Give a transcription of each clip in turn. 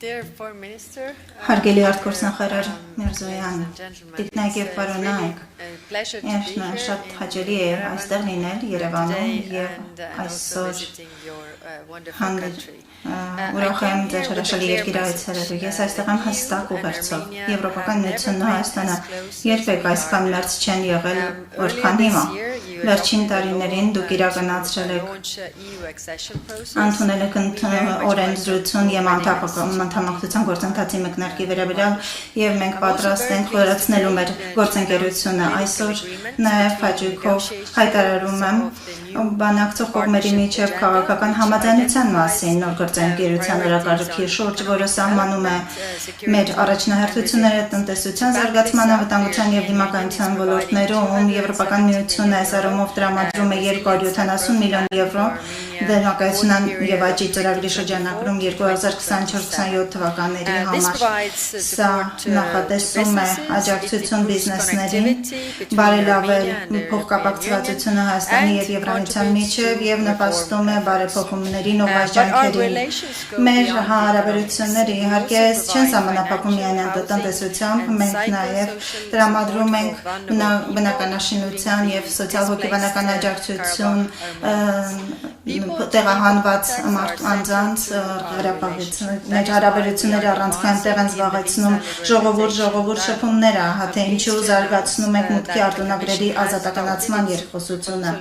Հարգելի արտգործնախարար Միրզոյան, տիկնայք և պարոնայք, շատ հաճելի է այստեղ լինել Երևանում և այսօր ուրախ եմ ձեր հրաշալի երկիր այցելելու։ Ես այստեղ եմ հստակ ուղերձով։ Եվրոպական միությունն ու Հայաստանը երբեք այսքան մերձ չեն եղել, որքան հիմա։ Վերջին տարիներին դուք իրականացրել եք ընդունել եք օրենսդրություն և անդամակցության գործընթացի մեկնարկի վերաբերյալ և մենք պատրաստ ենք խորացնելու մեր գործընկերությունը։ Այսօր նաև հաճույքով հայտարարում եմ բանակցող կողմերի միջև քաղաքական համաձայնության մասին նոր գործընկերության օրակարգի շուրջ, որը սահմանում է մեր առաջնահերթությունները տնտեսության զարգացման, անվտանգության և դիմակայության ոլորտներում։ Եվրոպական միությունը այս առումով տրամադրում է 270 միլիոն եվրո դիմակայության և աճի ծրագրի շրջանակում 2024-27 թվականների համար։ Սա նախատեսում է աջակցություն բիզնեսներին, բարելավել փոխկապակցվածությունը Հայաստանի և Եվրամիության միջև և նպաստում է բարեփոխումներին ու վայրէջքերին։ Մեր հարաբերությունները իհարկե չեն սահմանափակվում միայն տնտեսությամբ, մենք նաև տրամադրում ենք բնականաշինության և սոցիալ-հոգեբանական աջակցություն տեղահանված անձանց մեր հարաբերությունները առանցքային տեղ են զբաղեցնում ժողովուրդ շփումները, թե ինչու զարգացնում ենք մուտքի արտոնագրերի ազատականացման երկխոսությունը։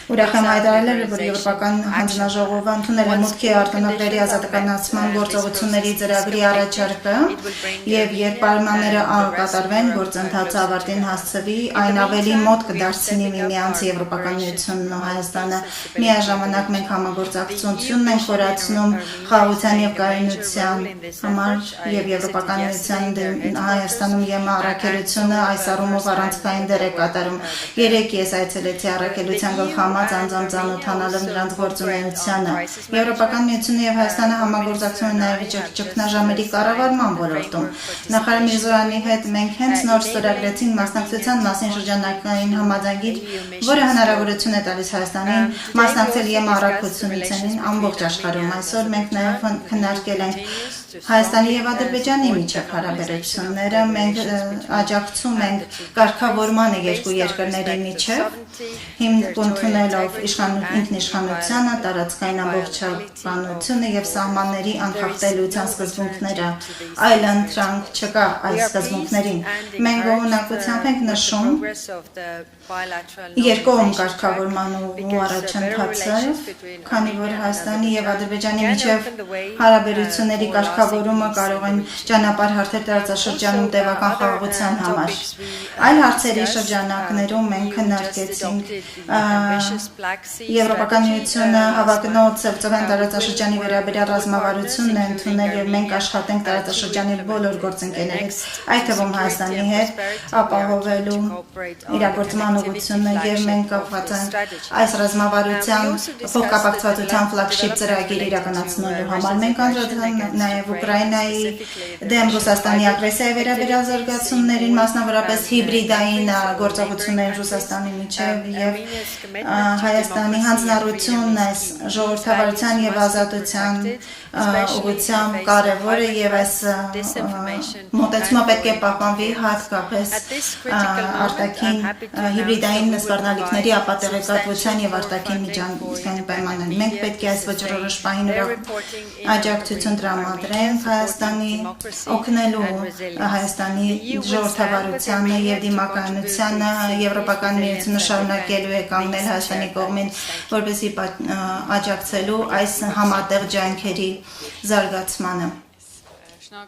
Ուրախ եմ հայտարարել, որ Եվրոպական հանձնաժողովը ընդունել է մուտքի արտոնագրերի ազատականացման գործողությունների ծրագրի առաջարկը և երբ պայմանները կատարվեն, գործընթացը ավարտին հասցվի, այն ավելի մոտ կդարձնի միմյանց Եվրոպական միությունն ու Հայաստանը։ Միաժամանակ մենք համագործակցությունն ենք խորացնում խաղաղության և կայունության համար և Եվրոպական միության Հայաստանում ԵՄ առաքելությունը այս առումով առանցքային դեր է կատարում։ Երեկ ես այցելեցի առաքելության գլխամած անձամբ ծանոթանալով նրանց գործունեությանը։ Եվրոպական միությունը և Հայաստանը համագործակցում են նաև ճգնաժամերի կառավարման ոլորտում։ Նախարար Միրզոյանի հետ մենք հենց նոր ստորագրեցինք մասնակցության մասին շրջանակային համաձայնագիր, որը հնարավորություն է տալիս Հայաստանին մասնակցել ԵՄ առաքելություններին ամբողջ աշխարհում։ Այսօր մենք նաև քննարկել ենք Հայաստանի և Ադրբեջանի միջև հարաբերությունները, մենք աջակցում ենք կարգավորմանը երկու երկրների միջև, հիմք ընդունելով ինքնիշխանությանը, տարածքային ամբողջականությունը և սահմանների անխախտելիության սկզբունքները, այլընտրանք չկա այս սկզբունքներին։ Մենք գոհունակությամբ ենք նշում երկկողմ կարգավորման ուղու առաջընթացը, քանի որ Հայաստանի և Ադրբեջանի միջև հարաբերությունների կարգավորումը կարող են ճանապարհ հարթել տարածաշրջանում տևական խաղաղության համար։ Այլ հարցերի շրջանակներում մենք քննարկեցինք Եվրոպական միությունը հավակնոտ Սևծովյան տարածաշրջանի վերաբերյալ ռազմավարությունն է ընդունել և մենք աշխատենք տարածաշրջանի բոլոր գործընկերների, այդ թվում Հայաստանի հետ ապահովելու իրագործման ուղղությունը և մենք կապված ենք այս ռազմավարության փոխկապակցվածության ֆլագշիփ ծրագիր իրականացնելու համար։ Մենք անդրադառնանք նաև Ուկրաինայի դեմ Ռուսաստանի ագրեսիայի վերաբերյալ զարգացումներին, մասնավորապես հիբրիդային գործողություններին Ռուսաստանի միջև և Հայաստանի հանձնառությունն այս ժողովրդավարության և ազատության ուղղությամբ կարևոր է և այս մոտեցումը պետք է պահպանվի հատկապես արտաքին հիբրիդային սպառնալիքների ապատեղեկատվության և արտաքին միջանկային պայմաններում։ Մենք պետք է այս ոճռորոշ պահին աջակցություն տրամադրենք Հայաստանի օգնելու Հայաստանի ժողովրդավարությանը և դիմակայունությանը։ Եվրոպական միությունը շարունակելու է կանգնել Հայաստանի կողմին, որպեսզի աջակցելու այս համատեղ ջանքերի զարգացմանը։